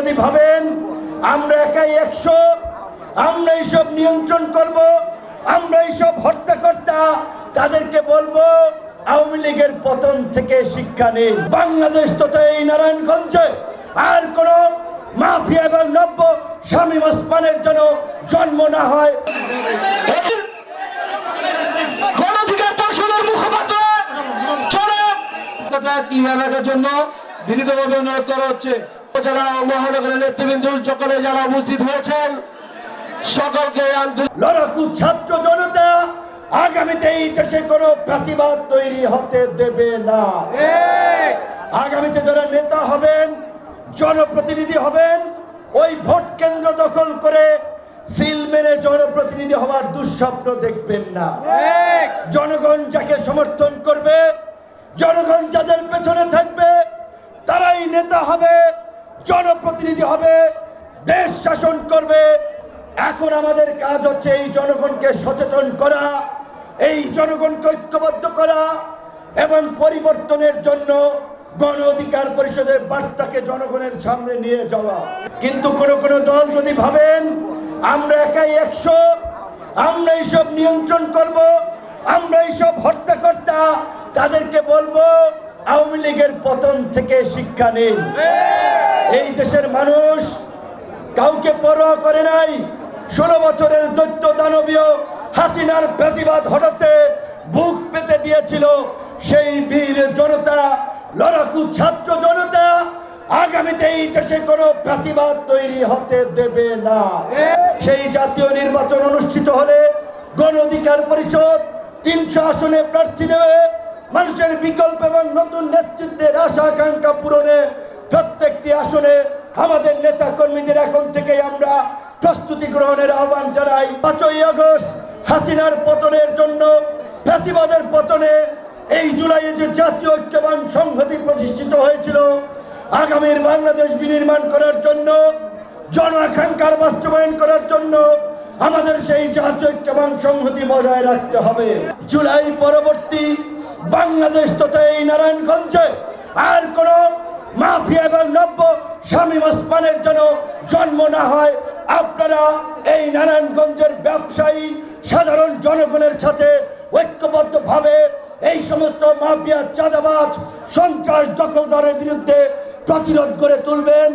যদি ভাবেন আমরা একাই 100, আমরা এইসব নিয়ন্ত্রণ করব, আমরা এইসব হত্যাকর্তা, তাদেরকে বলবো আওয়ামী লীগের পতন থেকে শিক্ষা নিন। বাংলাদেশ তথা এই নারায়ণগঞ্জে আর কোন মাফিয়া এবং নব্য শামীম ওসমানের জন্য জন্ম না হয়। জন্য বিনীতভাবে অনুরোধ করা হচ্ছে, যারা মহানগরের নেতৃবৃন্দ সকলে যারা উপস্থিত হয়েছেন সকলকে লড়াকু ছাত্র জনতা আগামীতে এই দেশে কোনো প্রতিবাদ তৈরি হতে দেবে না। আগামীতে যারা নেতা হবেন, জনপ্রতিনিধি হবেন, ওই ভোট কেন্দ্র দখল করে সিল মেরে জনপ্রতিনিধি হওয়ার দুঃস্বপ্ন দেখবেন না। জনগণ যাকে সমর্থন করবে, জনগণ যাদের পেছনে থাকবে, তারাই নেতা হবে, জনপ্রতিনিধি হবে, দেশ শাসন করবে। এখন আমাদের কাজ হচ্ছে এই জনগণকে সচেতন করা, এই জনগণকে ঐক্যবদ্ধ করা এবং পরিবর্তনের জন্য গণ অধিকার পরিষদের বার্তাকে জনগণের সামনে নিয়ে যাওয়া। কিন্তু কোন দল যদি ভাবেন আমরা একাই 100, আমরা এইসব নিয়ন্ত্রণ করব, আমরা এইসব হত্যাকর্তা, তাদেরকে বলবো আওয়ামী লীগের পতন থেকে শিক্ষা নিন। এই দেশের মানুষ কাউকে পরোয়া করে নাই। 16 বছরের দৈত্য দানবীয় হাসিনার ফ্যাসিবাদ হঠাতে বুক পেতে দিয়েছিল সেই বীর জনতা, লড়াকু ছাত্র জনতা আগামীতে এই দেশে কোনো ফ্যাসিবাদ তৈরি হতে দেবে না। সেই জাতীয় নির্বাচন অনুষ্ঠিত হলে গণ অধিকার পরিষদ 300 আসনে প্রার্থী দেবে। মানুষের বিকল্প এবং নতুন নেতৃত্বের আশা আকাঙ্ক্ষা পূরণে প্রত্যেকটি আসনে আমাদের নেতা কর্মীদের এখন থেকেই আমরা প্রস্তুতি গ্রহণের আহ্বান জানাই। 5ই আগস্ট হাসিনার পতনের জন্য, ফ্যাসিবাদের পতনে এই জুলাইয়ে যে জাতীয় ঐক্য এবং সংহতি প্রতিষ্ঠিত হয়েছিল, আগামীর বাংলাদেশ বিনির্মাণ করার জন্য, জন আকাঙ্ক্ষার বাস্তবায়ন করার জন্য আমাদের সেই জাতীয় ঐক্য এবং সংহতি বজায় রাখতে হবে। জুলাই পরবর্তী বাংলাদেশ তথা এই নারায়ণগঞ্জে আর কোন মাফিয়া এবং নব্য শামীম ওসমানের জন্য জন্ম না হয়। আপনারা এই নারায়ণগঞ্জের ব্যবসায়ী সাধারণ জনগণের সাথে ঐক্যবদ্ধভাবে এই সমস্ত মাফিয়া, চাঁদাবাজ, সন্ত্রাস, দখলদারের বিরুদ্ধে প্রতিরোধ করে তুলবেন।